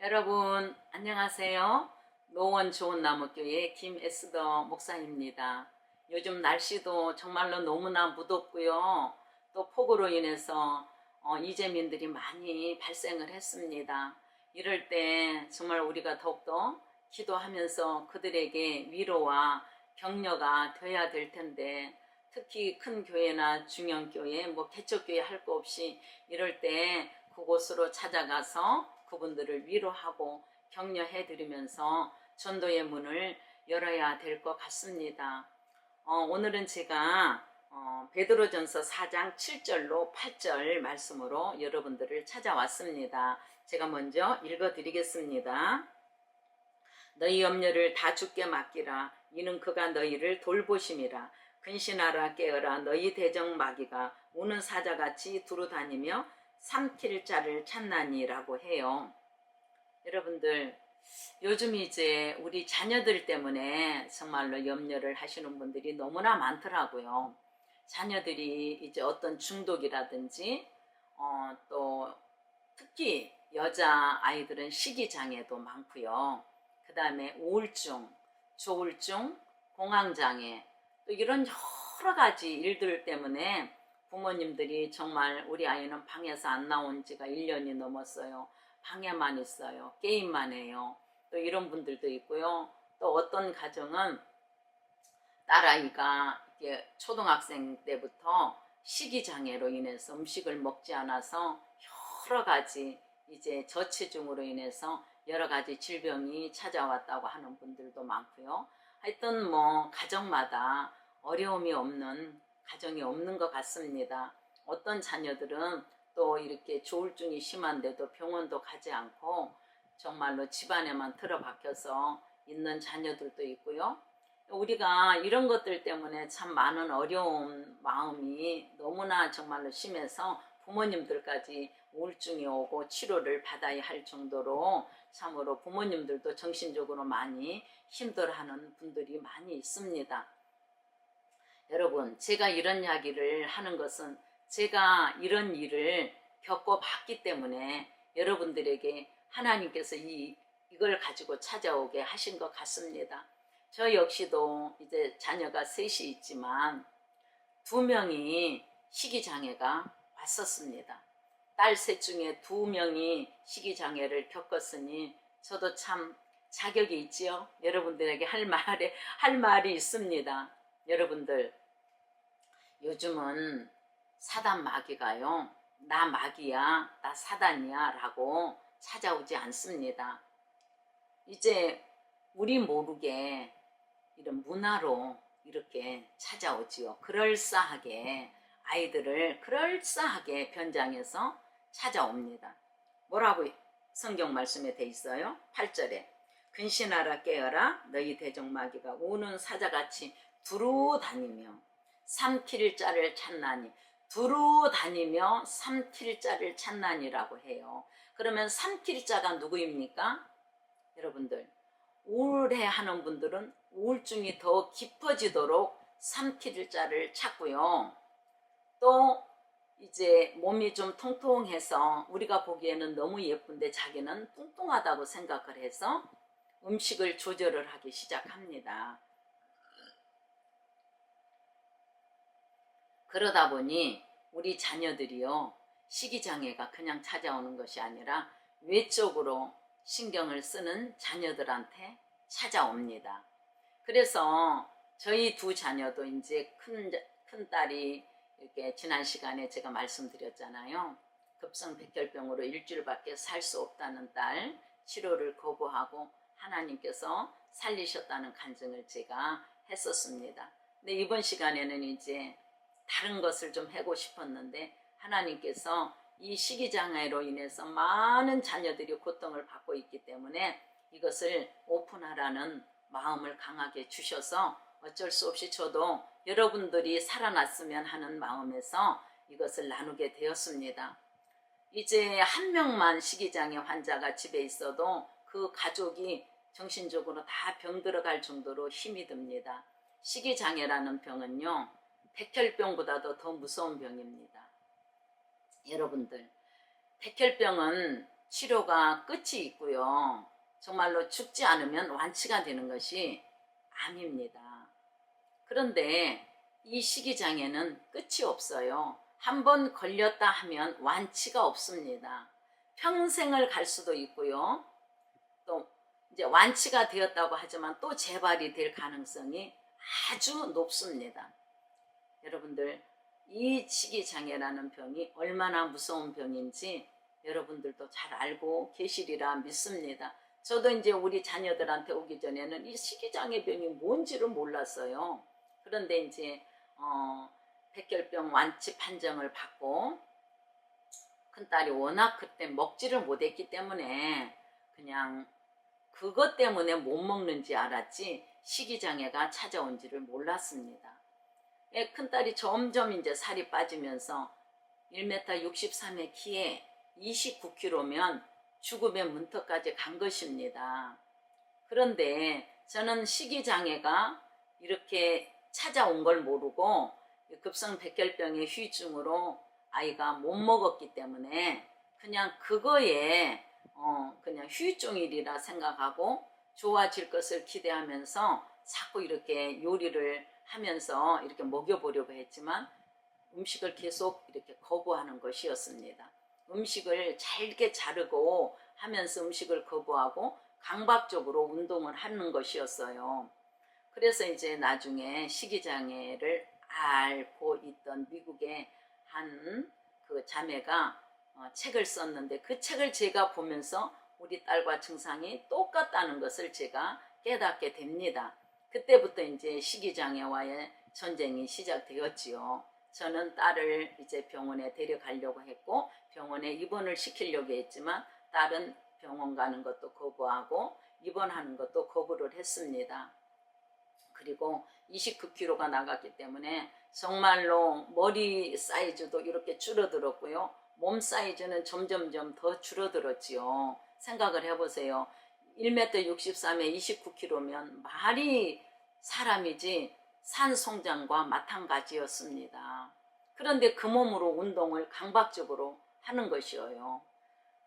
여러분 안녕하세요. 노원 좋은나무교회 김에스더 목사입니다. 요즘 날씨도 정말로 너무나 무덥고요. 또 폭우로 인해서 이재민들이 많이 발생을 했습니다. 이럴 때 정말 우리가 더욱더 기도하면서 그들에게 위로와 격려가 되어야 될 텐데, 특히 큰 교회나 중형교회, 개척교회 할 거 없이 이럴 때 그곳으로 찾아가서 그분들을 위로하고 격려해 드리면서 전도의 문을 열어야 될 것 같습니다. 오늘은 제가 베드로전서 4장 7절로 8절 말씀으로 여러분들을 찾아왔습니다. 제가 먼저 읽어 드리겠습니다. 너희 염려를 다 주께 맡기라. 이는 그가 너희를 돌보심이라. 근신하라 깨어라. 너희 대적 마귀가 우는 사자같이 두루다니며 삼킬 자를 찾나니라고 해요. 여러분들, 요즘 이제 우리 자녀들 때문에 정말로 염려를 하시는 분들이 너무나 많더라고요. 자녀들이 이제 어떤 중독이라든지 또 특히 여자 아이들은 식이장애도 많고요. 그 다음에 우울증, 조울증, 공황장애, 또 이런 여러 가지 일들 때문에 부모님들이 정말 우리 아이는 방에서 안 나온 지가 1년이 넘었어요. 방에만 있어요. 게임만 해요. 또 이런 분들도 있고요. 또 어떤 가정은 딸아이가 초등학생 때부터 식이장애로 인해서 음식을 먹지 않아서 여러 가지 이제 저체중으로 인해서 여러 가지 질병이 찾아왔다고 하는 분들도 많고요. 하여튼 가정마다 어려움이 없는 가정이 없는 것 같습니다. 어떤 자녀들은 또 이렇게 조울증이 심한데도 병원도 가지 않고 정말로 집안에만 틀어박혀서 있는 자녀들도 있고요. 우리가 이런 것들 때문에 참 많은 어려운 마음이 너무나 정말로 심해서 부모님들까지 우울증이 오고 치료를 받아야 할 정도로 참으로 부모님들도 정신적으로 많이 힘들어하는 분들이 많이 있습니다. 여러분, 제가 이런 이야기를 하는 것은 제가 이런 일을 겪어봤기 때문에 여러분들에게 하나님께서 이걸 가지고 찾아오게 하신 것 같습니다. 저 역시도 이제 자녀가 셋이 있지만 2명이 식이장애가 왔었습니다. 딸 셋 중에 2명이 식이장애를 겪었으니 저도 참 자격이 있지요. 여러분들에게 할 말이 있습니다. 여러분들, 요즘은 사단 마귀가요, 나 마귀야, 나 사단이야 라고 찾아오지 않습니다. 이제 우리 모르게 이런 문화로 이렇게 찾아오지요. 그럴싸하게 아이들을 그럴싸하게 변장해서 찾아옵니다. 뭐라고 성경 말씀에 돼 있어요? 8절에 근신하라 깨어라. 너희 대적 마귀가 우는 사자같이 두루 다니며 삼킬 자를 찾나니. 두루 다니며 삼킬 자를 찾나니라고 해요. 그러면 삼킬 자가 누구입니까? 여러분들, 우울해하는 분들은 우울증이 더 깊어지도록 삼킬 자를 찾고요. 또 이제 몸이 좀 통통해서 우리가 보기에는 너무 예쁜데 자기는 뚱뚱하다고 생각을 해서 음식을 조절을 하기 시작합니다. 그러다 보니 우리 자녀들이요, 식이장애가 그냥 찾아오는 것이 아니라 외적으로 신경을 쓰는 자녀들한테 찾아옵니다. 그래서 저희 2 자녀도 이제 큰 딸이 이렇게 지난 시간에 제가 말씀드렸잖아요. 급성 백혈병으로 일주일밖에 살 수 없다는 딸, 치료를 거부하고 하나님께서 살리셨다는 간증을 제가 했었습니다. 근데 이번 시간에는 이제 다른 것을 좀 하고 싶었는데 하나님께서 이 식이장애로 인해서 많은 자녀들이 고통을 받고 있기 때문에 이것을 오픈하라는 마음을 강하게 주셔서 어쩔 수 없이 저도 여러분들이 살아났으면 하는 마음에서 이것을 나누게 되었습니다. 이제 1명만 식이장애 환자가 집에 있어도 그 가족이 정신적으로 다 병들어갈 정도로 힘이 듭니다. 식이장애라는 병은요, 백혈병보다도 더 무서운 병입니다. 여러분들, 백혈병은 치료가 끝이 있고요. 정말로 죽지 않으면 완치가 되는 것이 암입니다. 그런데 이 식이장애는 끝이 없어요. 한번 걸렸다 하면 완치가 없습니다. 평생을 갈 수도 있고요. 또 이제 완치가 되었다고 하지만 또 재발이 될 가능성이 아주 높습니다. 여러분들, 이 식이장애라는 병이 얼마나 무서운 병인지 여러분들도 잘 알고 계시리라 믿습니다. 저도 이제 우리 자녀들한테 오기 전에는 이 식이장애 병이 뭔지를 몰랐어요. 그런데 이제 백혈병 완치 판정을 받고 큰딸이 워낙 그때 먹지를 못했기 때문에 그냥 그것 때문에 못 먹는지 알았지 식이장애가 찾아온지를 몰랐습니다. 큰딸이 점점 이제 살이 빠지면서 1m 63의 키에 29kg면 죽음의 문턱까지 간 것입니다. 그런데 저는 식이장애가 이렇게 찾아온 걸 모르고 급성 백혈병의 후유증으로 아이가 못 먹었기 때문에 그냥 그거에 그냥 후유증이라 생각하고 좋아질 것을 기대하면서 자꾸 이렇게 요리를 하면서 이렇게 먹여보려고 했지만 음식을 계속 이렇게 거부하는 것이었습니다. 음식을 잘게 자르고 하면서 음식을 거부하고 강박적으로 운동을 하는 것이었어요. 그래서 이제 나중에 식이장애를 앓고 있던 미국의 한 그 자매가 책을 썼는데 그 책을 제가 보면서 우리 딸과 증상이 똑같다는 것을 제가 깨닫게 됩니다. 그때부터 이제 식이장애와의 전쟁이 시작되었지요. 저는 딸을 이제 병원에 데려가려고 했고 병원에 입원을 시키려고 했지만 딸은 병원 가는 것도 거부하고 입원하는 것도 거부를 했습니다. 그리고 29kg가 나갔기 때문에 정말로 머리 사이즈도 이렇게 줄어들었고요. 몸 사이즈는 점점점 더 줄어들었지요. 생각을 해보세요. 1m 63에 29kg면 말이 사람이지 산송장과 마찬가지였습니다. 그런데 그 몸으로 운동을 강박적으로 하는 것이에요.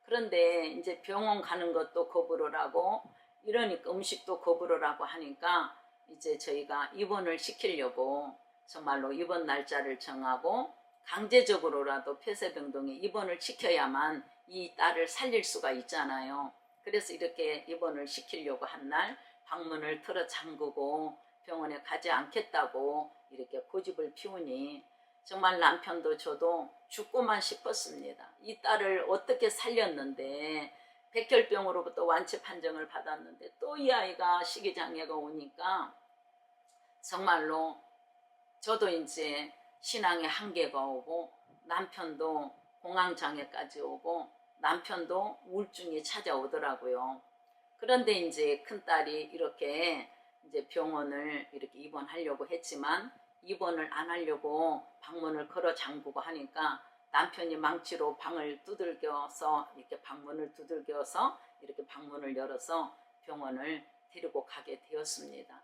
그런데 이제 병원 가는 것도 거부를 하고 이러니까 음식도 거부를 하고 하니까 이제 저희가 입원을 시키려고 정말로 입원 날짜를 정하고 강제적으로라도 폐쇄병동에 입원을 시켜야만 이 딸을 살릴 수가 있잖아요. 그래서 이렇게 입원을 시키려고 한 날 방문을 틀어 잠그고 병원에 가지 않겠다고 이렇게 고집을 피우니 정말 남편도 저도 죽고만 싶었습니다. 이 딸을 어떻게 살렸는데 백혈병으로부터 완치 판정을 받았는데 또 이 아이가 식이장애가 오니까 정말로 저도 이제 신앙의 한계가 오고 남편도 공황장애까지 오고 남편도 우울증이 찾아오더라고요. 그런데 이제 큰딸이 이렇게 이제 병원을 이렇게 입원하려고 했지만 입원을 안 하려고 방문을 걸어 잠그고 하니까 남편이 망치로 방을 두들겨서 이렇게 방문을 두들겨서 이렇게 방문을 열어서 병원을 데리고 가게 되었습니다.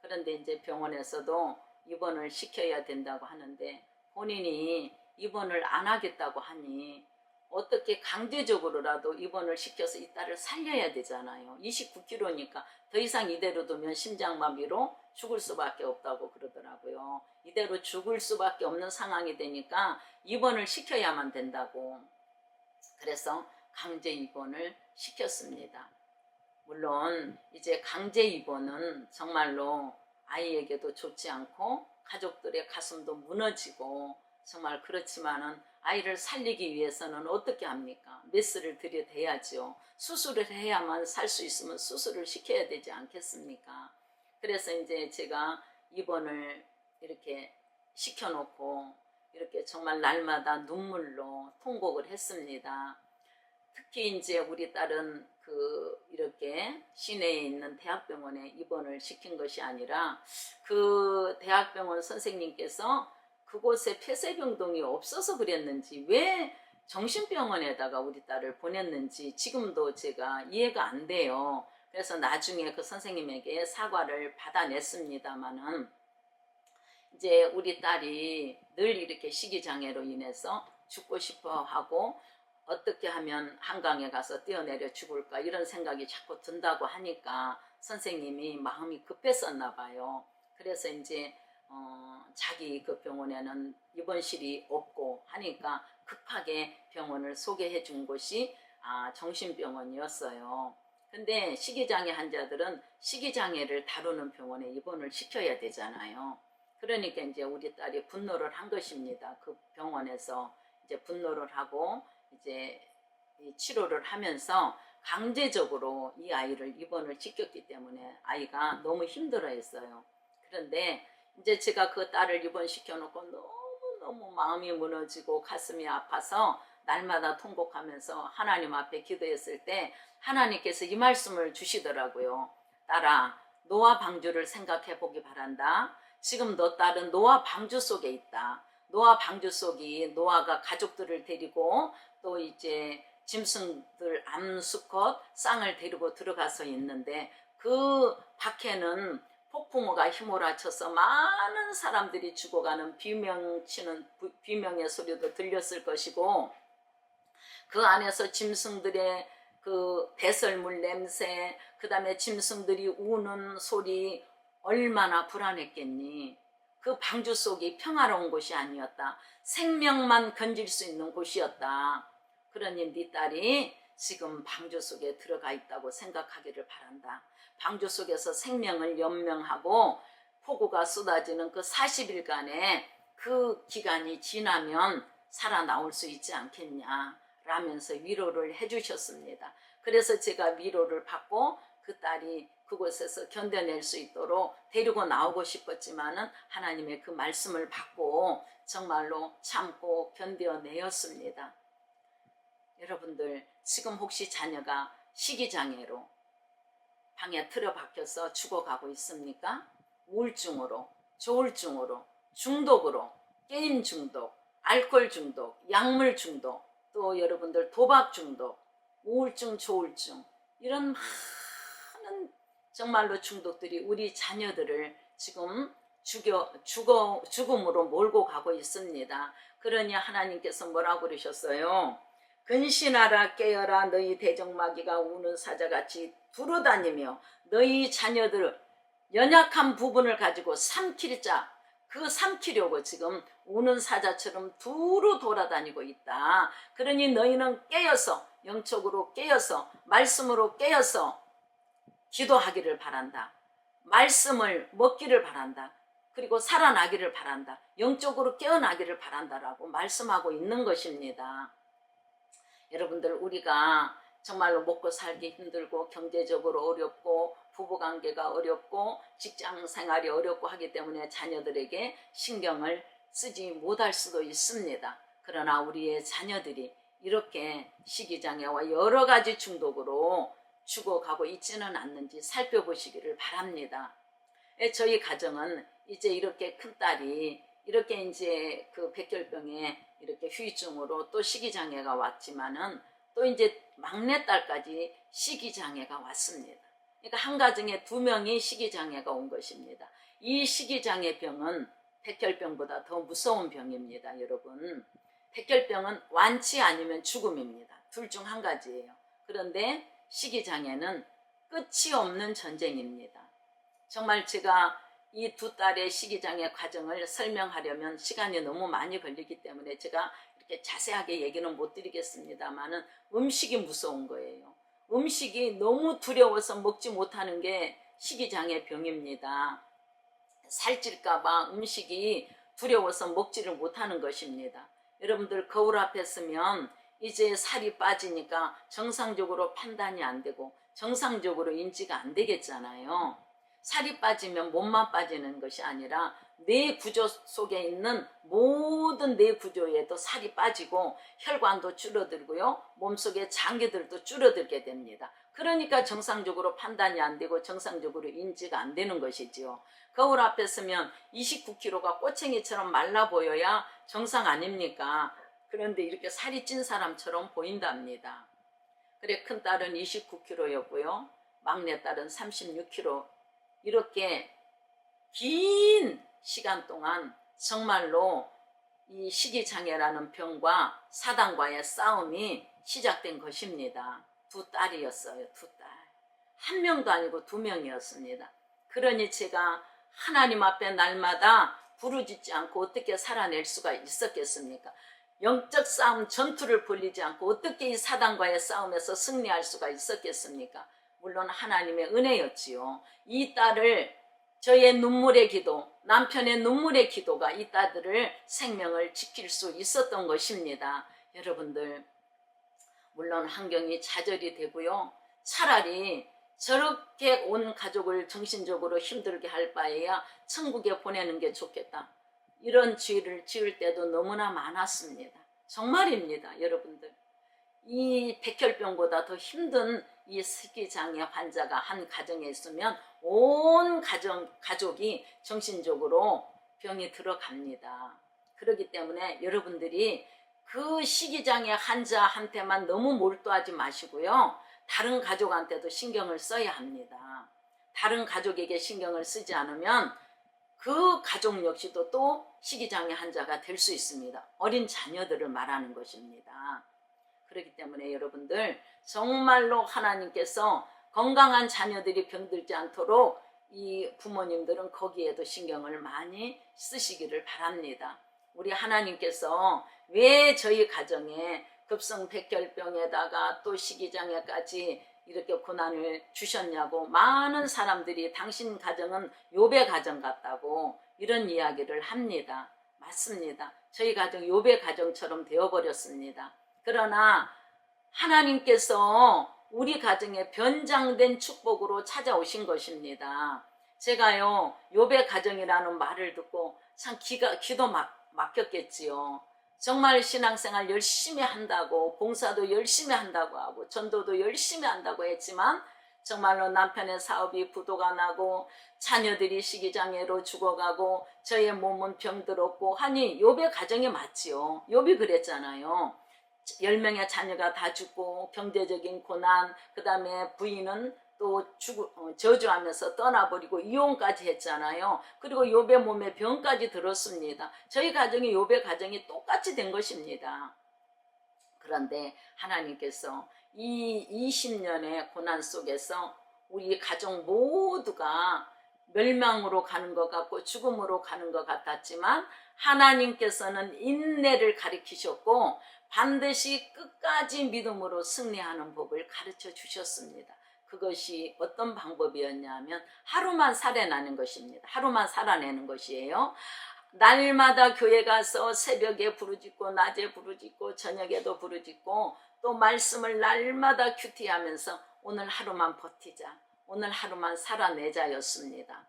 그런데 이제 병원에서도 입원을 시켜야 된다고 하는데 본인이 입원을 안 하겠다고 하니 어떻게 강제적으로라도 입원을 시켜서 이 딸을 살려야 되잖아요. 29kg니까 더 이상 이대로 두면 심장마비로 죽을 수밖에 없다고 그러더라고요. 이대로 죽을 수밖에 없는 상황이 되니까 입원을 시켜야만 된다고. 그래서 강제 입원을 시켰습니다. 물론 이제 강제 입원은 정말로 아이에게도 좋지 않고 가족들의 가슴도 무너지고 정말 그렇지만은 아이를 살리기 위해서는 어떻게 합니까? 메스를 들여대야죠. 수술을 해야만 살 수 있으면 수술을 시켜야 되지 않겠습니까? 그래서 이제 제가 입원을 이렇게 시켜놓고 이렇게 정말 날마다 눈물로 통곡을 했습니다. 특히 이제 우리 딸은 이렇게 시내에 있는 대학병원에 입원을 시킨 것이 아니라 그 대학병원 선생님께서 그곳에 폐쇄병동이 없어서 그랬는지 왜 정신병원에다가 우리 딸을 보냈는지 지금도 제가 이해가 안 돼요. 그래서 나중에 그 선생님에게 사과를 받아냈습니다마는 이제 우리 딸이 늘 이렇게 식이장애로 인해서 죽고 싶어 하고 어떻게 하면 한강에 가서 뛰어내려 죽을까 이런 생각이 자꾸 든다고 하니까 선생님이 마음이 급했었나 봐요. 그래서 이제 자기 그 병원에는 입원실이 없고 하니까 급하게 병원을 소개해 준 곳이 정신병원이었어요. 근데 식이장애 환자들은 식이장애를 다루는 병원에 입원을 시켜야 되잖아요. 그러니까 이제 우리 딸이 분노를 한 것입니다. 그 병원에서 이제 분노를 하고 이제 치료를 하면서 강제적으로 이 아이를 입원을 시켰기 때문에 아이가 너무 힘들어했어요. 그런데 이제 제가 그 딸을 입원시켜 놓고 너무 마음이 무너지고 가슴이 아파서 날마다 통곡하면서 하나님 앞에 기도했을 때 하나님께서 이 말씀을 주시더라고요. 딸아, 노아 방주를 생각해 보기 바란다. 지금 너 딸은 노아 방주 속에 있다. 노아 방주 속이 노아가 가족들을 데리고 또 이제 짐승들 암수컷 쌍을 데리고 들어가서 있는데 그 밖에는 폭풍우가 휘몰아쳐서 많은 사람들이 죽어가는 비명의 소리도 들렸을 것이고 그 안에서 짐승들의 그 배설물 냄새, 그 다음에 짐승들이 우는 소리 얼마나 불안했겠니. 그 방주 속이 평화로운 곳이 아니었다. 생명만 건질 수 있는 곳이었다. 그러니 네 딸이 지금 방주 속에 들어가 있다고 생각하기를 바란다. 방주 속에서 생명을 연명하고 폭우가 쏟아지는 그 40일간의 그 기간이 지나면 살아나올 수 있지 않겠냐 라면서 위로를 해주셨습니다. 그래서 제가 위로를 받고 그 딸이 그곳에서 견뎌낼 수 있도록 데리고 나오고 싶었지만은 하나님의 그 말씀을 받고 정말로 참고 견뎌내었습니다. 여러분들 지금 혹시 자녀가 식이장애로 방에 틀어박혀서 죽어가고 있습니까? 우울증으로, 조울증으로, 중독으로, 게임 중독, 알코올 중독, 약물 중독, 또 여러분들 도박 중독, 우울증, 조울증 이런 많은 정말로 중독들이 우리 자녀들을 지금 죽음으로 몰고 가고 있습니다. 그러니 하나님께서 뭐라고 그러셨어요? 근신하라 깨어라 너희 대적마귀가 우는 사자같이 두루다니며 너희 자녀들 연약한 부분을 가지고 삼킬 자 그 삼키려고 지금 우는 사자처럼 두루 돌아다니고 있다. 그러니 너희는 깨어서 영적으로 깨어서 말씀으로 깨어서 기도하기를 바란다. 말씀을 먹기를 바란다. 그리고 살아나기를 바란다. 영적으로 깨어나기를 바란다라고 말씀하고 있는 것입니다. 여러분들 우리가 정말로 먹고 살기 힘들고 경제적으로 어렵고 부부관계가 어렵고 직장생활이 어렵고 하기 때문에 자녀들에게 신경을 쓰지 못할 수도 있습니다. 그러나 우리의 자녀들이 이렇게 식이장애와 여러 가지 중독으로 죽어가고 있지는 않는지 살펴보시기를 바랍니다. 저희 가정은 이제 이렇게 큰딸이 이렇게 이제 그 백혈병에 이렇게 후유증으로 또 식이장애가 왔지만은 또 이제 막내딸까지 식이장애가 왔습니다. 그러니까 한 가정에 2명이 식이장애가 온 것입니다. 이 식이장애 병은 백혈병보다 더 무서운 병입니다, 여러분. 백혈병은 완치 아니면 죽음입니다. 둘 중 한 가지예요. 그런데 식이장애는 끝이 없는 전쟁입니다. 정말 제가 이 2딸의 식이장애 과정을 설명하려면 시간이 너무 많이 걸리기 때문에 제가 이렇게 자세하게 얘기는 못 드리겠습니다만은 음식이 무서운 거예요. 음식이 너무 두려워서 먹지 못하는 게 식이장애 병입니다. 살찔까봐 음식이 두려워서 먹지를 못하는 것입니다. 여러분들 거울 앞에 서면 이제 살이 빠지니까 정상적으로 판단이 안 되고 정상적으로 인지가 안 되겠잖아요. 살이 빠지면 몸만 빠지는 것이 아니라 뇌 구조 속에 있는 모든 뇌 구조에도 살이 빠지고 혈관도 줄어들고요. 몸속의 장기들도 줄어들게 됩니다. 그러니까 정상적으로 판단이 안 되고 정상적으로 인지가 안 되는 것이지요. 거울 앞에 서면 29kg가 꼬챙이처럼 말라 보여야 정상 아닙니까? 그런데 이렇게 살이 찐 사람처럼 보인답니다. 그래 큰딸은 29kg였고요. 막내딸은 36kg. 이렇게 긴 시간 동안 정말로 이 시기장애라는 병과 사단과의 싸움이 시작된 것입니다. 두 딸이었어요. 두 딸. 한 명도 아니고 두 명이었습니다. 그러니 제가 하나님 앞에 날마다 부르짖지 않고 어떻게 살아낼 수가 있었겠습니까? 영적 싸움 전투를 벌이지 않고 어떻게 이 사단과의 싸움에서 승리할 수가 있었겠습니까? 물론 하나님의 은혜였지요. 이 딸을 저의 눈물의 기도, 남편의 눈물의 기도가 이 딸들을 생명을 지킬 수 있었던 것입니다. 여러분들, 물론 환경이 좌절이 되고요. 차라리 저렇게 온 가족을 정신적으로 힘들게 할 바에야 천국에 보내는 게 좋겠다. 이런 죄를 지을 때도 너무나 많았습니다. 정말입니다, 여러분들. 이 백혈병보다 더 힘든 이 식이장애 환자가 한 가정에 있으면 온 가족이 정신적으로 병이 들어갑니다. 그렇기 때문에 여러분들이 그 식이장애 환자한테만 너무 몰두하지 마시고요. 다른 가족한테도 신경을 써야 합니다. 다른 가족에게 신경을 쓰지 않으면 그 가족 역시도 또 식이장애 환자가 될 수 있습니다. 어린 자녀들을 말하는 것입니다. 그렇기 때문에 여러분들 정말로 하나님께서 건강한 자녀들이 병들지 않도록 이 부모님들은 거기에도 신경을 많이 쓰시기를 바랍니다. 우리 하나님께서 왜 저희 가정에 급성백혈병에다가 또 식이장애까지 이렇게 고난을 주셨냐고 많은 사람들이 당신 가정은 욥의 가정 같다고 이런 이야기를 합니다. 맞습니다. 저희 가정 욥의 가정처럼 되어버렸습니다. 그러나 하나님께서 우리 가정에 변장된 축복으로 찾아오신 것입니다. 제가요 욥의 가정이라는 말을 듣고 참 기도 막혔겠지요. 정말 신앙생활 열심히 한다고 봉사도 열심히 한다고 하고 전도도 열심히 한다고 했지만 정말로 남편의 사업이 부도가 나고 자녀들이 식이장애로 죽어가고 저의 몸은 병들었고 하니 욥의 가정이 맞지요. 욥이 그랬잖아요. 10명의 자녀가 다 죽고 경제적인 고난, 그 다음에 부인은 또 저주하면서 떠나버리고 이혼까지 했잖아요. 그리고 욥의 몸에 병까지 들었습니다. 저희 가정이 욥의 가정이 똑같이 된 것입니다. 그런데 하나님께서 이 20년의 고난 속에서 우리 가족 모두가 멸망으로 가는 것 같고 죽음으로 가는 것 같았지만 하나님께서는 인내를 가르치셨고 반드시 끝까지 믿음으로 승리하는 법을 가르쳐 주셨습니다. 그것이 어떤 방법이었냐면 하루만 살아내는 것입니다. 하루만 살아내는 것이에요. 날마다 교회 가서 새벽에 부르짖고 낮에 부르짖고 저녁에도 부르짖고 또 말씀을 날마다 큐티하면서 오늘 하루만 버티자. 오늘 하루만 살아내자였습니다.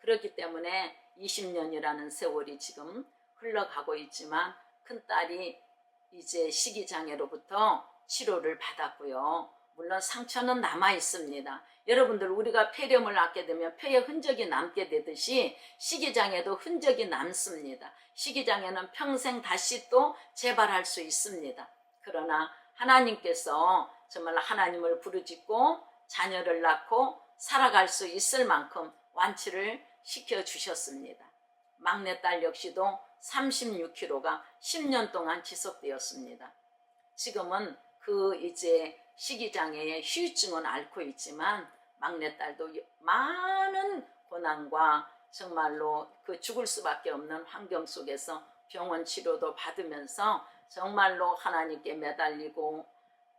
그렇기 때문에 20년이라는 세월이 지금 흘러가고 있지만 큰딸이 이제 식이장애로부터 치료를 받았고요. 물론 상처는 남아 있습니다. 여러분들 우리가 폐렴을 앓게 되면 폐의 흔적이 남게 되듯이 식이장애도 흔적이 남습니다. 식이장애는 평생 다시 또 재발할 수 있습니다. 그러나 하나님께서 정말 하나님을 부르짖고 자녀를 낳고 살아갈 수 있을 만큼 완치를 시켜주셨습니다. 막내딸 역시도 36kg가 10년 동안 지속되었습니다. 지금은 그 이제 식이장애의 후유증은 앓고 있지만 막내딸도 많은 고난과 정말로 그 죽을 수밖에 없는 환경 속에서 병원 치료도 받으면서 정말로 하나님께 매달리고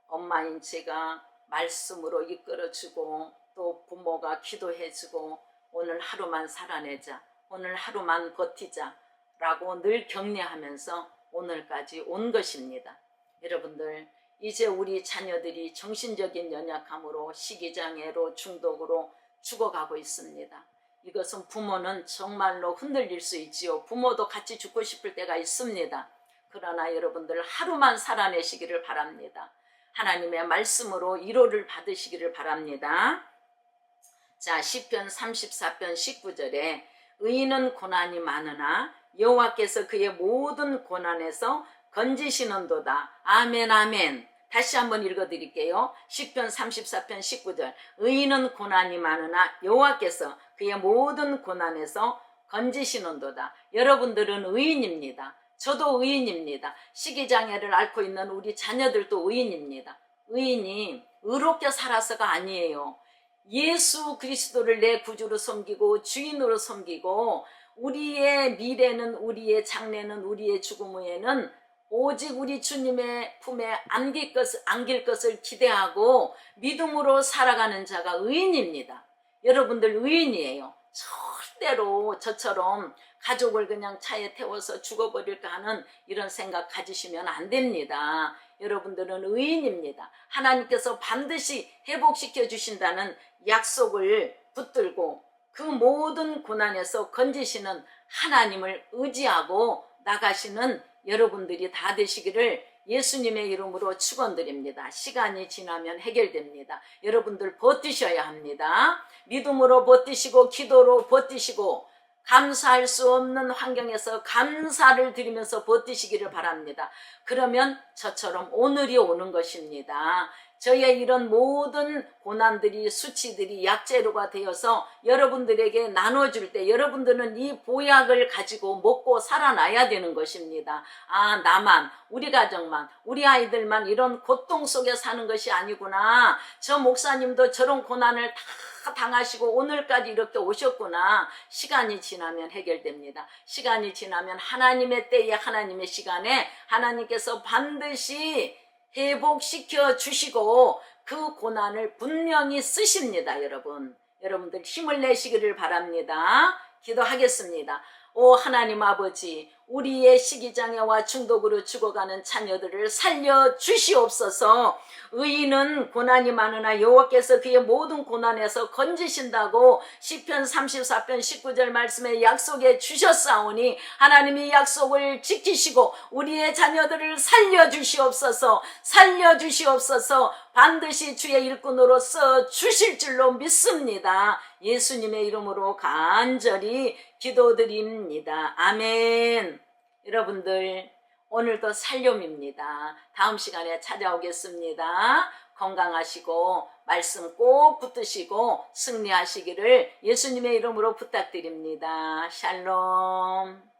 엄마인 제가 말씀으로 이끌어주고 또 부모가 기도해주고 오늘 하루만 살아내자, 오늘 하루만 버티자 라고 늘 격려하면서 오늘까지 온 것입니다. 여러분들 이제 우리 자녀들이 정신적인 연약함으로 식이장애로 중독으로 죽어가고 있습니다. 이것은 부모는 정말로 흔들릴 수 있지요. 부모도 같이 죽고 싶을 때가 있습니다. 그러나 여러분들 하루만 살아내시기를 바랍니다. 하나님의 말씀으로 위로를 받으시기를 바랍니다. 자, 시편 34편 19절에 의인은 고난이 많으나 여호와께서 그의 모든 고난에서 건지시는도다. 아멘 아멘. 다시 한번 읽어드릴게요. 시편 34편 19절 의인은 고난이 많으나 여호와께서 그의 모든 고난에서 건지시는도다. 여러분들은 의인입니다. 저도 의인입니다. 식이장애를 앓고 있는 우리 자녀들도 의인입니다. 의인이 의롭게 살아서가 아니에요. 예수 그리스도를 내 구주로 섬기고 주인으로 섬기고 우리의 미래는, 우리의 장래는, 우리의 죽음 후에는 오직 우리 주님의 품에 안길 것을 기대하고 믿음으로 살아가는 자가 의인입니다. 여러분들 의인이에요. 절대로 저처럼 가족을 그냥 차에 태워서 죽어버릴까 하는 이런 생각 가지시면 안 됩니다. 여러분들은 의인입니다. 하나님께서 반드시 회복시켜 주신다는 약속을 붙들고 그 모든 고난에서 건지시는 하나님을 의지하고 나가시는 여러분들이 다 되시기를 예수님의 이름으로 축원드립니다. 시간이 지나면 해결됩니다. 여러분들 버티셔야 합니다. 믿음으로 버티시고 기도로 버티시고 감사할 수 없는 환경에서 감사를 드리면서 버티시기를 바랍니다. 그러면 저처럼 오늘이 오는 것입니다. 저의 이런 모든 고난들이, 수치들이 약재료가 되어서 여러분들에게 나눠줄 때 여러분들은 이 보약을 가지고 먹고 살아나야 되는 것입니다. 아, 나만, 우리 가정만, 우리 아이들만 이런 고통 속에 사는 것이 아니구나. 저 목사님도 저런 고난을 다 당하시고 오늘까지 이렇게 오셨구나. 시간이 지나면 해결됩니다. 시간이 지나면 하나님의 때에 하나님의 시간에 하나님께서 반드시 회복시켜 주시고 그 고난을 분명히 쓰십니다. 여러분들 힘을 내시기를 바랍니다. 기도하겠습니다. 오 하나님 아버지, 우리의 식이장애와 중독으로 죽어가는 자녀들을 살려 주시옵소서. 의인은 고난이 많으나 여호와께서 그의 모든 고난에서 건지신다고 시편 34편 19절 말씀에 약속해 주셨사오니 하나님이 약속을 지키시고 우리의 자녀들을 살려 주시옵소서. 반드시 주의 일꾼으로서 주실 줄로 믿습니다. 예수님의 이름으로 간절히 기도드립니다. 아멘. 여러분들 오늘도 살림입니다. 다음 시간에 찾아오겠습니다. 건강하시고 말씀 꼭 붙드시고 승리하시기를 예수님의 이름으로 부탁드립니다. 샬롬.